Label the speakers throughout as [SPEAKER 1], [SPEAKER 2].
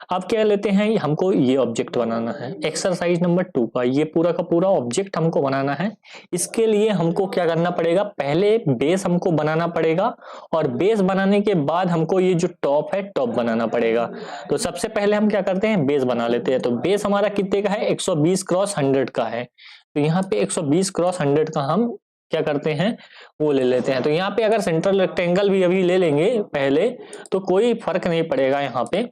[SPEAKER 1] अब क्या लेते हैं, हमको ये ऑब्जेक्ट बनाना है एक्सरसाइज नंबर 2 का, ये पूरा का पूरा ऑब्जेक्ट हमको बनाना है। इसके लिए हमको क्या करना पड़ेगा, पहले बेस हमको बनाना पड़ेगा और बेस बनाने के बाद हमको ये जो टॉप है टॉप बनाना पड़ेगा। तो सबसे पहले हम क्या करते हैं, बेस बना लेते हैं। तो बेस हमारा कितने का है, 120 क्रॉस 100 का है। तो यहाँ पे 120 क्रॉस 100 का हम क्या करते हैं, वो ले लेते हैं। तो यहाँ पे अगर सेंट्रल रेक्टेंगल भी अभी ले लेंगे पहले तो कोई फर्क नहीं पड़ेगा। यहाँ पे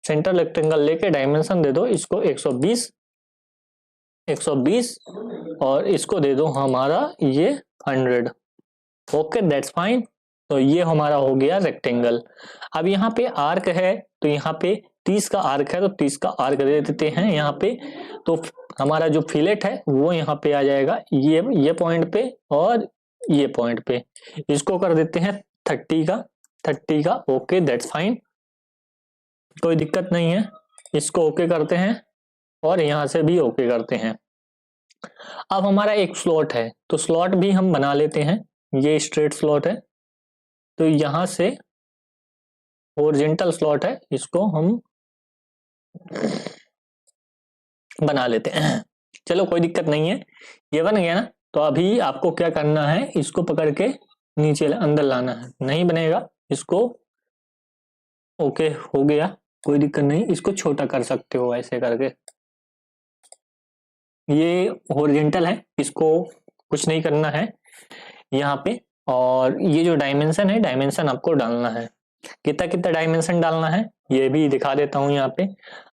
[SPEAKER 1] सेंट्रल रेक्टेंगल लेके डायमेंशन दे दो इसको 120 और इसको दे दो हमारा ये 100। Okay that's fine. तो ये हमारा हो गया रेक्टेंगल। अब यहाँ पे आर्क है, तो यहाँ पे 30 का आर्क है, तो 30 का आर्क दे देते हैं यहाँ पे। तो हमारा जो फिलेट है वो यहाँ पे आ जाएगा, ये पॉइंट पे और ये पॉइंट पे। इसको कर देते हैं 30 का। ओके दैट्स फाइन, कोई दिक्कत नहीं है। इसको ओके करते हैं और यहां से भी ओके करते हैं। अब हमारा एक स्लॉट है, तो स्लॉट भी हम बना लेते हैं। ये स्ट्रेट स्लॉट है, तो यहां से हॉरिजॉन्टल स्लॉट है, इसको हम बना लेते हैं। चलो कोई दिक्कत नहीं है, ये बन गया ना। तो अभी आपको क्या करना है, इसको पकड़ के नीचे अंदर लाना है। नहीं बनेगा, इसको ओके हो गया, कोई दिक्कत नहीं। इसको छोटा कर सकते हो ऐसे करके। ये हॉरिजॉन्टल है, इसको कुछ नहीं करना है यहाँ पे। और ये जो डायमेंशन है, डायमेंशन आपको डालना है। कितना कितना डायमेंशन डालना है ये भी दिखा देता हूँ। यहाँ पे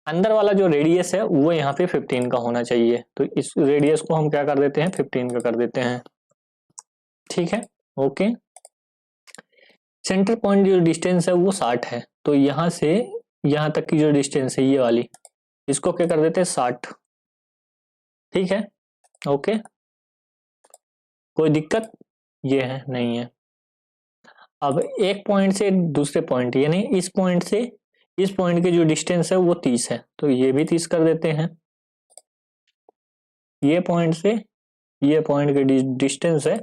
[SPEAKER 1] अंदर वाला जो रेडियस है वो यहाँ पे 15 का होना चाहिए। तो इस रेडियस को हम क्या कर देते हैं, 15 का कर देते हैं। ठीक है, ओके। सेंटर पॉइंट जो डिस्टेंस है वो 60 है। तो यहाँ से यहाँ तक की जो डिस्टेंस है ये वाली, इसको क्या कर देते हैं 60। ठीक है, ओके, कोई दिक्कत ये है नहीं है। अब एक पॉइंट से दूसरे पॉइंट, यानी इस पॉइंट से इस पॉइंट की जो डिस्टेंस है वो 30 है, तो ये भी 30 कर देते हैं। ये पॉइंट से ये पॉइंट की डिस्टेंस है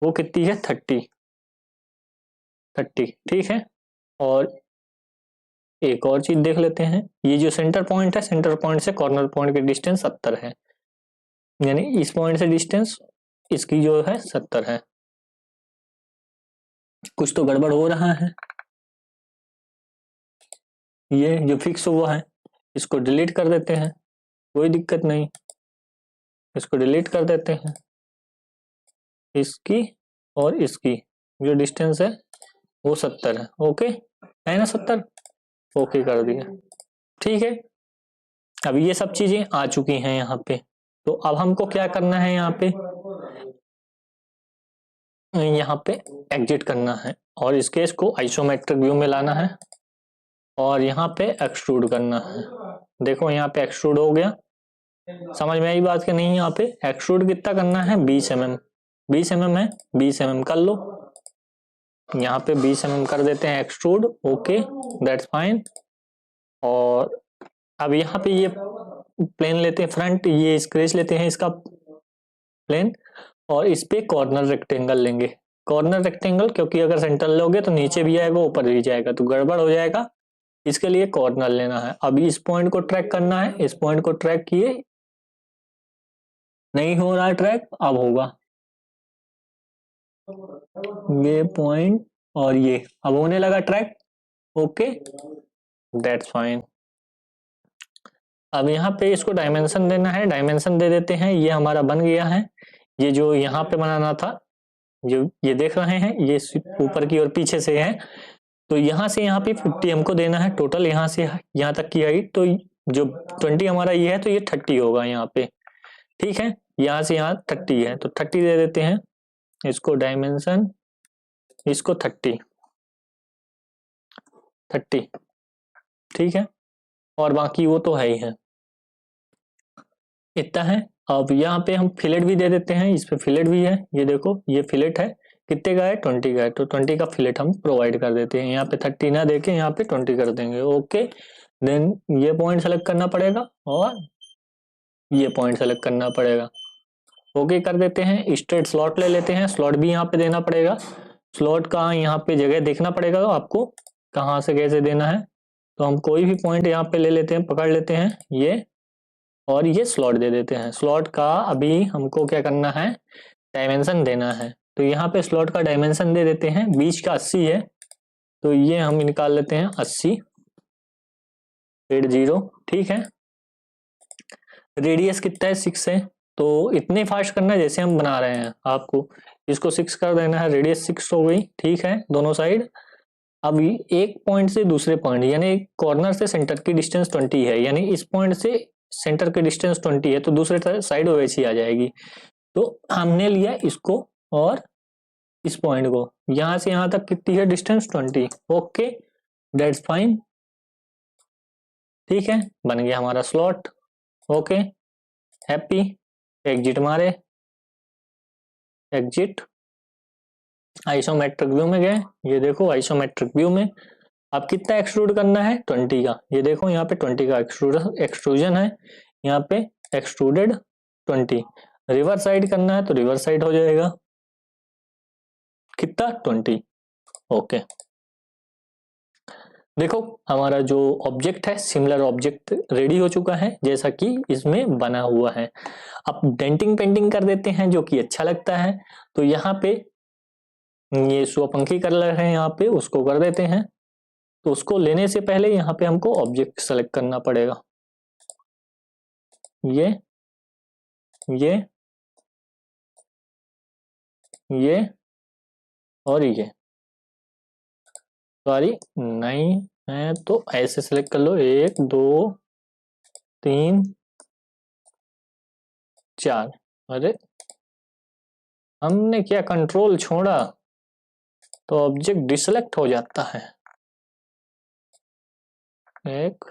[SPEAKER 1] वो कितनी है, 30। ठीक है। और एक और चीज देख लेते हैं, ये जो सेंटर पॉइंट है, सेंटर पॉइंट से कॉर्नर पॉइंट की डिस्टेंस 70 है, यानी इस पॉइंट से डिस्टेंस इसकी जो है 70 है। कुछ तो गड़बड़ हो रहा है। ये जो फिक्स हुआ है इसको डिलीट कर देते हैं, कोई दिक्कत नहीं। इसको डिलीट कर देते हैं, इसकी और इसकी जो डिस्टेंस है वो 70 है। ओके है ना, 70। ओके कर दिया, ठीक है। अब ये सब चीजें आ चुकी हैं यहाँ पे। तो अब हमको क्या करना है, यहाँ पे एग्जिट करना है और इस केस को आइसोमेट्रिक व्यू में लाना है और यहाँ पे एक्सट्रूड करना है। देखो यहाँ पे एक्सट्रूड हो गया, समझ में आई बात कि नहीं। यहाँ पे एक्सट्रूड कितना करना है, 20 mm। 20 mm है, 20 mm कर लो। यहाँ पे 20 mm कर देते हैं एक्सट्रूड। Okay that's fine. और अब यहाँ पे ये प्लेन लेते हैं फ्रंट, ये स्क्रेच लेते हैं इसका प्लेन और इस पे कॉर्नर रेक्टेंगल लेंगे। कॉर्नर रेक्टेंगल क्योंकि अगर सेंटर लोगे तो नीचे भी आएगा ऊपर भी जाएगा तो गड़बड़ हो जाएगा, इसके लिए कॉर्नर लेना है। अब इस पॉइंट को ट्रैक करना है, इस पॉइंट को ट्रैक किए, नहीं हो रहा है ट्रैक, अब होगा ये पॉइंट और ये अब होने लगा ट्रैक। Okay that's fine. अब यहाँ पे इसको डायमेंशन देना है, डायमेंशन दे देते हैं। ये हमारा बन गया है। ये जो यहाँ पे बनाना था, जो ये देख रहे हैं ये ऊपर की और पीछे से है, तो यहाँ से यहाँ पे 50 हमको देना है टोटल, यहाँ से यहाँ तक की हाइट। तो जो 20 हमारा ये है तो ये 30 होगा यहाँ पे। ठीक है, यहाँ से यहाँ 30 है तो 30 दे देते हैं इसको डायमेंशन, इसको 30। ठीक है, और बाकी वो तो है ही है, इतना है। अब यहाँ पे हम फिलेट भी दे देते हैं, इस पे फिलेट भी है। ये देखो ये फिलेट है, कितने का है, 20 का है, तो 20 का फिलेट हम प्रोवाइड कर देते हैं। यहाँ पे 30 ना देके यहाँ पे 20 कर देंगे। ओके देन ये पॉइंट सेलेक्ट करना पड़ेगा और ये पॉइंट सेलेक्ट करना पड़ेगा। ओके कर देते हैं। स्ट्रेट स्लॉट ले लेते हैं, स्लॉट भी यहाँ पे देना पड़ेगा। स्लॉट का यहाँ पे जगह देखना पड़ेगा आपको, कहाँ से कैसे देना है। तो हम कोई भी पॉइंट यहाँ पे ले लेते हैं, पकड़ लेते हैं ये, और ये स्लॉट दे देते हैं। स्लॉट का अभी हमको क्या करना है, डायमेंशन देना है। तो यहाँ पे स्लॉट का डायमेंशन दे देते हैं, बीच का 80 है, तो ये हम निकाल लेते हैं 80 80, ठीक है। रेडियस कितना है, 6 है। तो इतने फास्ट करना है जैसे हम बना रहे हैं, आपको इसको 6 कर देना है, रेडियस 6 हो गई, ठीक है, दोनों साइड। अब एक पॉइंट से दूसरे पॉइंट, यानी कॉर्नर से सेंटर की डिस्टेंस 20 है, यानी इस पॉइंट से सेंटर की डिस्टेंस 20 है, तो दूसरे साइड वैसी आ जाएगी। तो हमने लिया इसको और इस पॉइंट को, यहां से यहां तक कितनी है डिस्टेंस, 20। ओके, दैट्स फाइन, ठीक है, बन गया हमारा स्लॉट। ओके, हैप्पी, एग्जिट मारे, एग्जिट, आइसोमेट्रिक व्यू में गए। ये देखो आइसोमेट्रिक व्यू में अब कितना एक्सट्रूड करना है, 20 का। ये देखो यहाँ पे 20 का एक्सट्रूजन है, यहाँ पे एक्सट्रूडेड 20। रिवर्स साइड करना है तो रिवर्स साइड हो जाएगा, कितना, 20। ओके, देखो हमारा जो ऑब्जेक्ट है, सिमिलर ऑब्जेक्ट रेडी हो चुका है जैसा कि इसमें बना हुआ है। अब डेंटिंग पेंटिंग कर देते हैं जो कि अच्छा लगता है। तो यहाँ पे ये स्वपंखी कलर है, यहाँ पे उसको कर देते हैं। तो उसको लेने से पहले यहाँ पे हमको ऑब्जेक्ट सेलेक्ट करना पड़ेगा, ये और ये, सॉरी नहीं है तो ऐसे सेलेक्ट कर लो, 1 2 3 4। अरे हमने क्या कंट्रोल छोड़ा, तो ऑब्जेक्ट डिसेलेक्ट हो जाता है। 1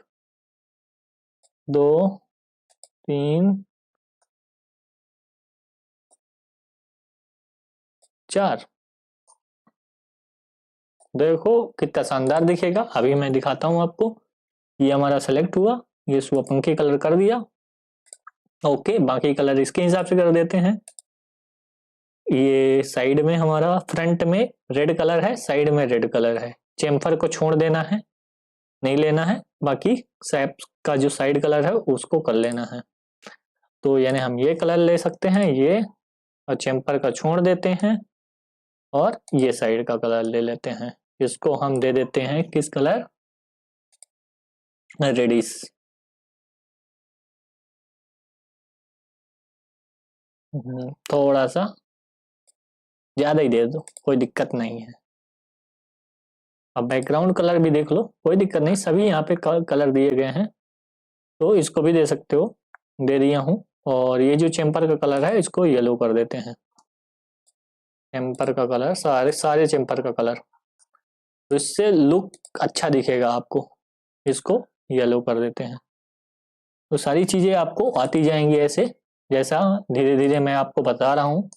[SPEAKER 1] 2 3 4, देखो कितना शानदार दिखेगा। अभी मैं दिखाता हूं आपको, ये हमारा सेलेक्ट हुआ, ये स्वपंखी कलर कर दिया। ओके, बाकी कलर इसके हिसाब से कर देते हैं। ये साइड में हमारा, फ्रंट में रेड कलर है, साइड में रेड कलर है। चेम्फर को छोड़ देना है, नहीं लेना है, बाकी सैप का जो साइड कलर है उसको कर लेना है। तो यानी हम ये कलर ले सकते हैं, ये, और चेम्पर का छोड़ देते हैं, और ये साइड का कलर ले लेते हैं। इसको हम दे देते हैं किस कलर, रेडिश। थोड़ा सा ज्यादा ही दे दो, कोई दिक्कत नहीं है। अब बैकग्राउंड कलर भी देख लो, कोई दिक्कत नहीं, सभी यहाँ पे कलर दिए गए हैं, तो इसको भी दे सकते हो, दे दिया हूँ। और ये जो चेम्पर का कलर है इसको येलो कर देते हैं, चेम्पर का कलर, सारे चेम्पर का कलर, तो इससे लुक अच्छा दिखेगा आपको। इसको येलो कर देते हैं। तो सारी चीजें आपको आती जाएंगी ऐसे, जैसा धीरे धीरे मैं आपको बता रहा हूँ,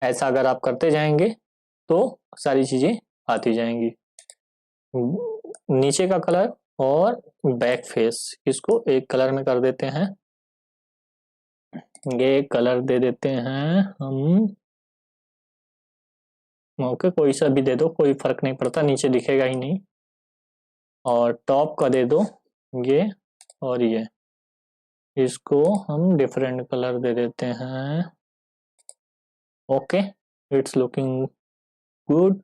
[SPEAKER 1] ऐसा अगर आप करते जाएंगे तो सारी चीजें आती जाएंगी। नीचे का कलर और बैक फेस, इसको एक कलर में कर देते हैं। ये कलर दे देते हैं हम, ओके, कोई सा भी दे दो, कोई फर्क नहीं पड़ता, नीचे दिखेगा ही नहीं। और टॉप का दे दो ये, और ये, इसको हम डिफरेंट कलर दे देते हैं। Okay, it's looking good.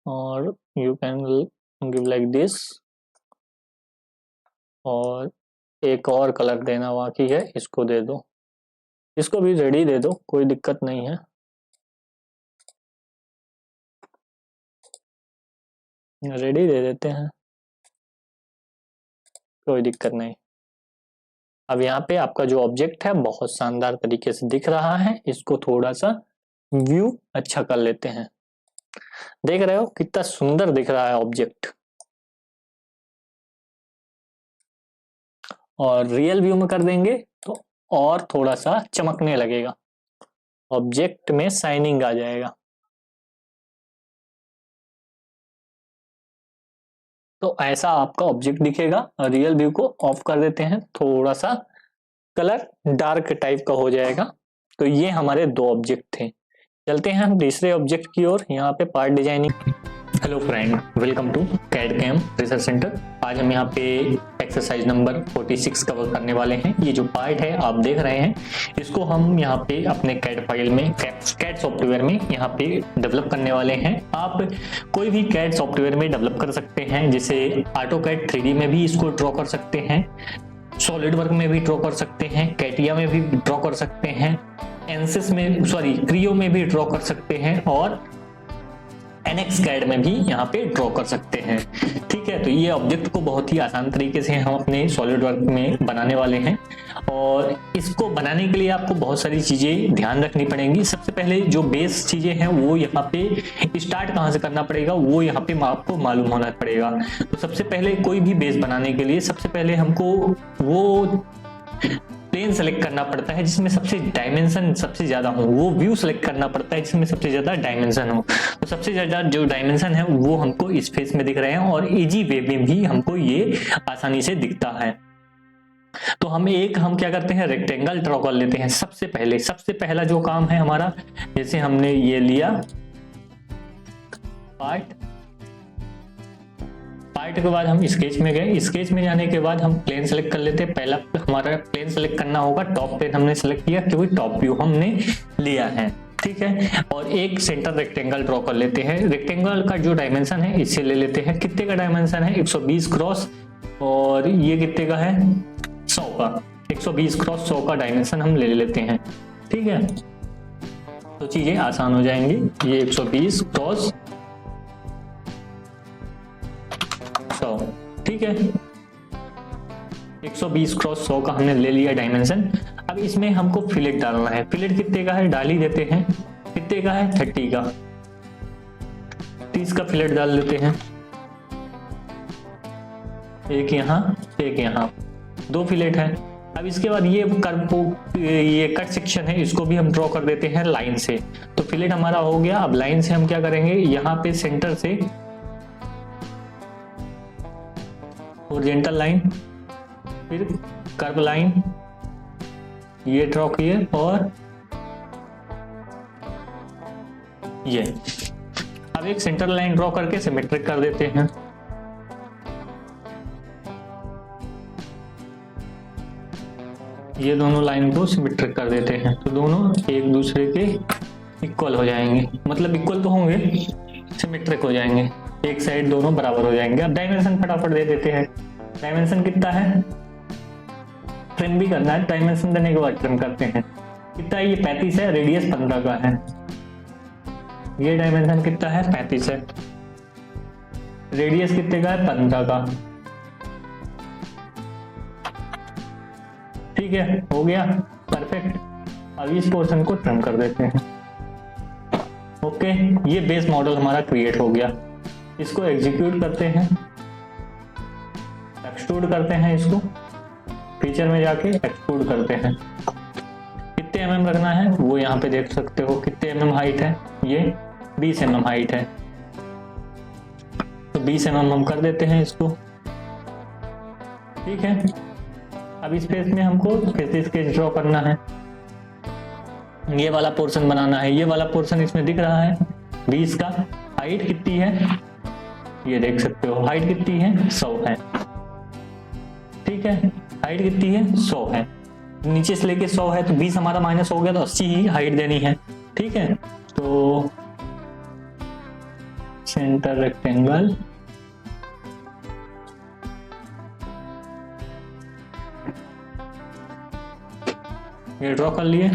[SPEAKER 1] और you can give like this. और एक और कलर देना बाकी है, इसको दे दो, इसको भी रेडी दे दो, कोई दिक्कत नहीं है। रेडी दे देते हैं, कोई दिक्कत नहीं। अब यहाँ पे आपका जो ऑब्जेक्ट है बहुत शानदार तरीके से दिख रहा है, इसको थोड़ा सा व्यू अच्छा कर लेते हैं। देख रहे हो कितना सुंदर दिख रहा है ऑब्जेक्ट। और रियल व्यू में कर देंगे तो और थोड़ा सा चमकने लगेगा, ऑब्जेक्ट में शाइनिंग आ जाएगा। तो ऐसा आपका ऑब्जेक्ट दिखेगा। रियल व्यू को ऑफ कर देते हैं, थोड़ा सा कलर डार्क टाइप का हो जाएगा। तो ये हमारे दो ऑब्जेक्ट थे। चलते हैं हम तीसरे ऑब्जेक्ट की ओर। यहाँ पे part designing hello friend, welcome to CAD CAM research centre. आज हम यहाँ पे एक्सरसाइज नंबर 46 कवर करने वाले हैं। ये जो पार्ट है आप देख रहे हैं, इसको हम यहाँ पे अपने कैड फाइल में कैड सॉफ्टवेयर में यहाँ पे डेवलप करने वाले हैं। आप कोई भी कैड सॉफ्टवेयर में डेवलप कर सकते हैं, जैसे ऑटोकैड 3D में भी इसको ड्रॉ कर सकते हैं, सॉलिड वर्क में भी ड्रॉ कर सकते हैं, कैटिया में भी ड्रॉ कर सकते हैं, एनसिस में क्रियो में भी ड्रॉ कर सकते हैं और NXCAD में भी यहाँ पे ड्रॉ कर सकते हैं। ठीक है, तो ये ऑब्जेक्ट को बहुत ही आसान तरीके से हम अपने सॉलिड वर्क में बनाने वाले हैं और इसको बनाने के लिए आपको बहुत सारी चीजें ध्यान रखनी पड़ेंगी। सबसे पहले जो बेस चीजें हैं वो यहाँ पे स्टार्ट कहाँ से करना पड़ेगा वो यहाँ पे आपको मालूम होना पड़ेगा। तो सबसे पहले कोई भी बेस बनाने के लिए सबसे पहले हमको वो प्लेन सेलेक्ट करना पड़ता है जिसमें सबसे डायमेंशन सबसे ज्यादा हो, वो व्यू सेलेक्ट करना पड़ता है जिसमें सबसे ज्यादा डायमेंशन हो। तो सबसे ज्यादा जो डायमेंशन है वो हमको इस फेस में दिख रहे हैं और इजी वे में भी हमको ये आसानी से दिखता है। तो हम क्या करते हैं, रेक्टेंगल ड्रॉ कर लेते हैं। सबसे पहला जो काम है हमारा, जैसे हमने ये लिया पार्ट के बाद हम स्केच में गए। स्केच में जाने के बाद हम प्लेन सेलेक्ट कर लेते हैं। पहला हमारा प्लेन सेलेक्ट करना होगा, टॉप प्लेन हमने सेलेक्ट किया क्योंकि टॉप व्यू हमने लिया है। ठीक है, और एक सेंटर रेक्टेंगल ड्रॉ कर लेते हैं। रेक्टेंगल का जो डायमेंशन है इससे ले लेते हैं। कितने का डायमेंशन है? 120 क्रॉस, और ये कितने का है? 100 का। 120 क्रॉस 100 का डायमेंशन हम ले लेते हैं। ठीक है, तो चीजें आसान हो जाएंगी। ये 120 क्रॉस 100, ठीक है, 120 क्रॉस 100 का हमने ले लिया डायमेंशन। अब इसमें हमको फिलेट डालना है। फिलेट कितने का है डाल ही देते हैं। कितने का है? 30 का। 30 का फिलेट डाल देते हैं। एक यहाँ एक यहाँ, 2 फिलेट है। अब इसके बाद ये कट सेक्शन है, इसको भी हम ड्रॉ कर देते हैं लाइन से। तो फिलेट हमारा हो गया। अब लाइन से हम क्या करेंगे, यहाँ पे सेंटर से हॉरिजॉन्टल लाइन, फिर कर्व लाइन ये ड्रॉ किए और ये। अब एक सेंटर लाइन ड्रॉ करके सिमेट्रिक कर देते हैं। ये दोनों लाइन को सिमेट्रिक कर देते हैं, तो दोनों एक दूसरे के इक्वल हो जाएंगे। मतलब इक्वल तो होंगे, सिमेट्रिक हो जाएंगे, एक साइड दोनों बराबर हो जाएंगे। अब डायमेंशन फटाफट दे देते हैं। डायमेंशन कितना है? ट्रिम भी करना है, डायमेंशन देने के बाद ट्रिम करते हैं। कितना है? ये 35 है, रेडियस 15 का है। ये डायमेंशन कितना है? 35 है, रेडियस कितने का है? 15 का। ठीक है, हो गया परफेक्ट। अब इस पोर्शन को ट्रिम कर देते हैं। ओके, ये बेस मॉडल हमारा क्रिएट हो गया। इसको एग्जीक्यूट करते हैं, एक्सट्रूड करते हैं, इसको फीचर में जाके एक्सट्रूड करते हैं। कितने mm रखना है वो यहाँ पे देख सकते हो। कितने mm हाइट है? ये 20 mm हाइट है, तो 20 mm हम कर देते हैं इसको। ठीक है, अब इस पेज में हमको कैसे स्केच ड्रॉ करना है। ये वाला पोर्शन बनाना है। ये वाला पोर्शन इसमें दिख रहा है 20 का। हाइट कितनी है ये देख सकते हो। हाइट कितनी है? 100 है। ठीक है, हाइट कितनी है? 100 है। नीचे से लेके 100 है, तो 20 हमारा माइनस हो गया, तो 80 ही हाइट देनी है। ठीक है, तो सेंटर रेक्टेंगल ये ड्रॉ कर लिए,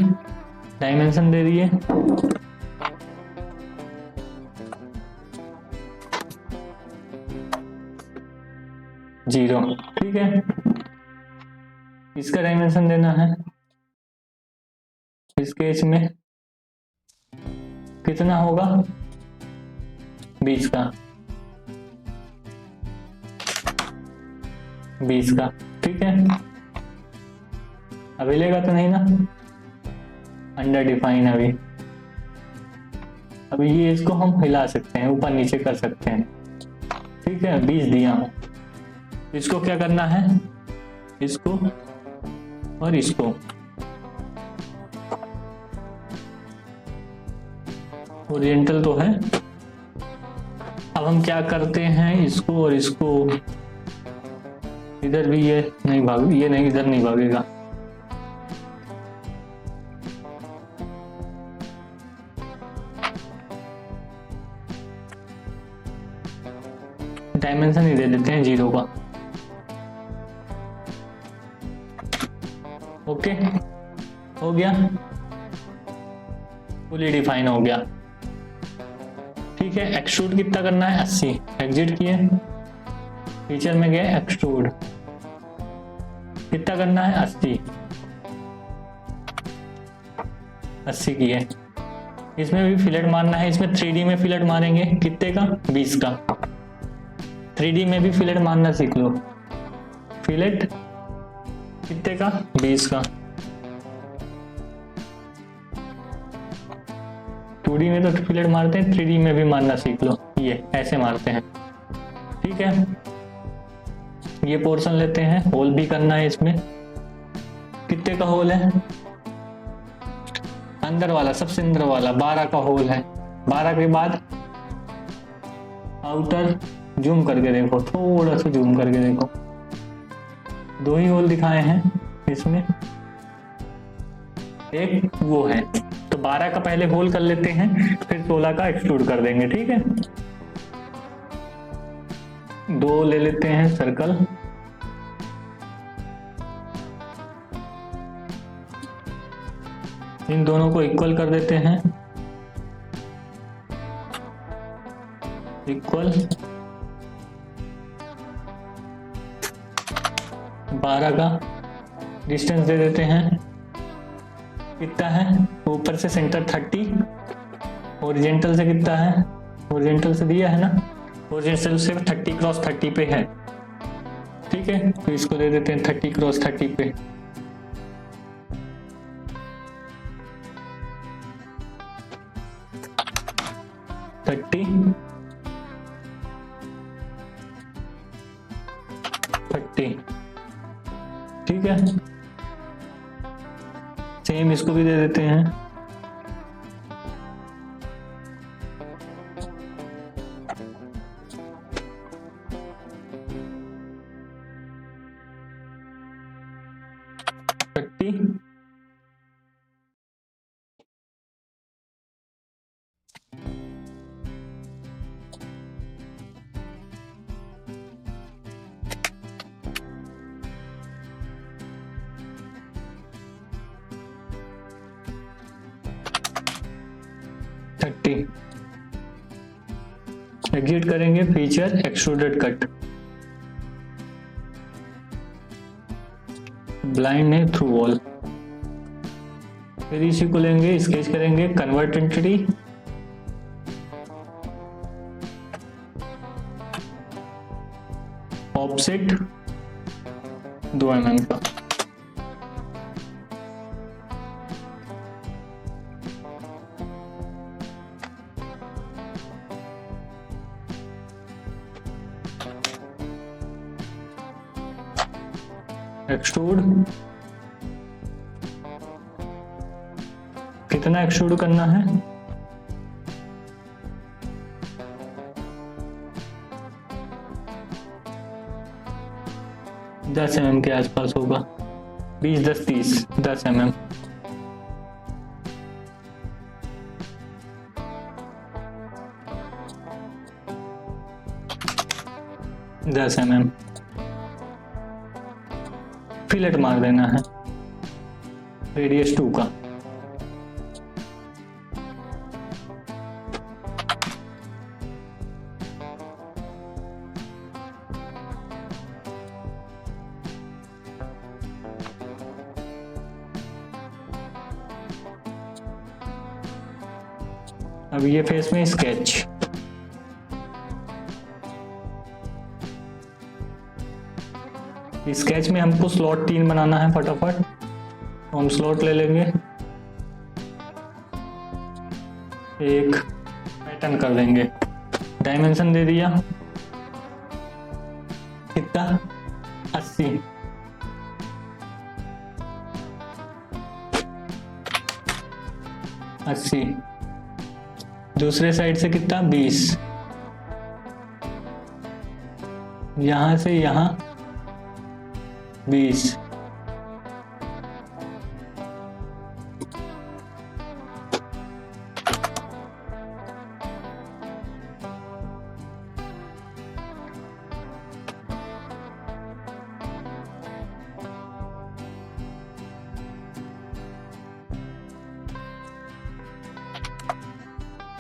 [SPEAKER 1] डायमेंशन दे दिए। जीरो। ठीक है, इसका डायमेंशन देना है। स्केच में कितना होगा? 20 का। 20 का। ठीक है, अभी लेगा तो नहीं ना? अंडर डिफाइन अभी ये इसको हम हिला सकते हैं, ऊपर नीचे कर सकते हैं। ठीक है, 20 दिया हूं। इसको क्या करना है? इसको और इसको ओरिएंटल तो है। अब अब हम क्या करते हैं, इसको और इसको इधर भी ये नहीं भाग, ये नहीं, इधर नहीं भागेगा। डायमेंशन ही दे देते हैं 0 का। ओके, हो गया, फुली डिफाइन हो गया। ठीक है, एक्सट्रूड कितना करना है, 80। एग्जिट किए, फीचर में गए, एक्सट्रूड कितना करना है, 80 किए। इसमें भी फिलेट मारना है, इसमें 3D में फिलेट मारेंगे, कितने का, 20 का। 3D में भी फिलेट मारना सीख लो। फिलेट कितने का, 20 का। 2D में तो फिलेट मारते हैं, 3D में भी मारना सीख लो, ये ऐसे मारते हैं। ठीक है, ये पोर्शन लेते हैं, होल भी करना है इसमें। कितने का होल है, अंदर वाला, सबसे अंदर वाला 12 का होल है। 12 के बाद आउटर जूम करके देखो, थोड़ा सा जूम करके देखो, 2 ही होल दिखाए हैं इसमें, एक वो है। तो 12 का पहले होल कर लेते हैं, फिर 16 का एक्सट्रूड कर देंगे। ठीक है, 2 ले लेते हैं सर्कल, इन दोनों को इक्वल कर देते हैं, इक्वल। 12 का डिस्टेंस दे देते हैं, कितना है, ऊपर से सेंटर 30, ओरिजेंटल से कितना है, ओरिजेंटल से दिया है ना, ओरिजेंटल से 30 क्रॉस 30 पे है। ठीक है, तो इसको दे देते हैं 30 क्रॉस 30 पे। ठीक है, सेम इसको भी दे देते हैं। एग्जिट करेंगे, फीचर एक्सट्रूडेड कट, ब्लाइंड है थ्रू वॉल। फिर इसी को लेंगे, स्केच करेंगे, कन्वर्ट एंटिटी, ऑफसेट 2 mm का। एक्सट्रूड, कितना एक्सट्रूड करना है, 10 mm के आसपास होगा, 20 10 30 10 mm। फिलेट मार देना है, रेडियस 2 का। अब ये फेस में स्केच, स्केच में हमको स्लॉट 3 बनाना है फटाफट, तो हम स्लॉट ले लेंगे, एक पैटर्न कर देंगे, डायमेंशन दे दिया, कितना 80। दूसरे साइड से कितना 20, यहां से यहां 20,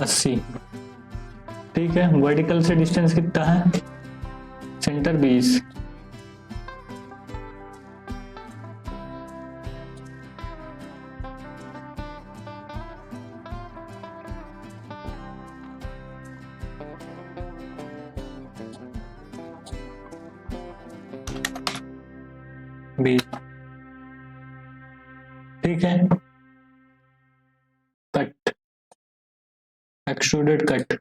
[SPEAKER 1] अस्सी। ठीक है, वर्टिकल से डिस्टेंस कितना है? सेंटर 20, ठीक है। Cut, extruded cut,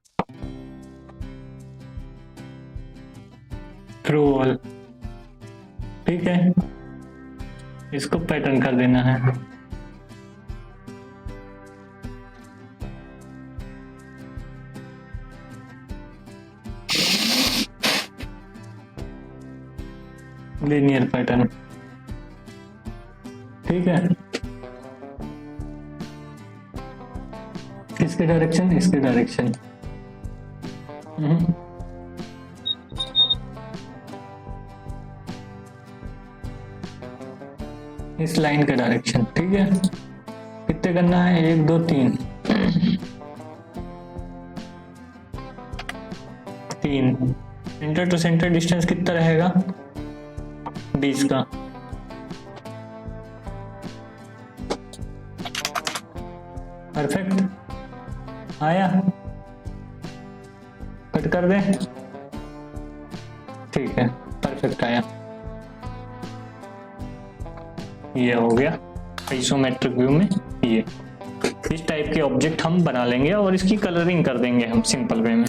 [SPEAKER 1] through wall. ठीक है, इसको पैटर्न कर देना है। Linear pattern. ठीक है, इसके डायरेक्शन, इसके डायरेक्शन, इस लाइन का डायरेक्शन। ठीक है, कितने करना है? 1 2 3 3। सेंटर टू सेंटर डिस्टेंस कितना रहेगा? 20 का। परफेक्ट आया, कट कर दे। ठीक है, परफेक्ट आया। ये हो गया आइसोमेट्रिक व्यू में। ये इस टाइप के ऑब्जेक्ट हम बना लेंगे और इसकी कलरिंग कर देंगे हम सिंपल वे में।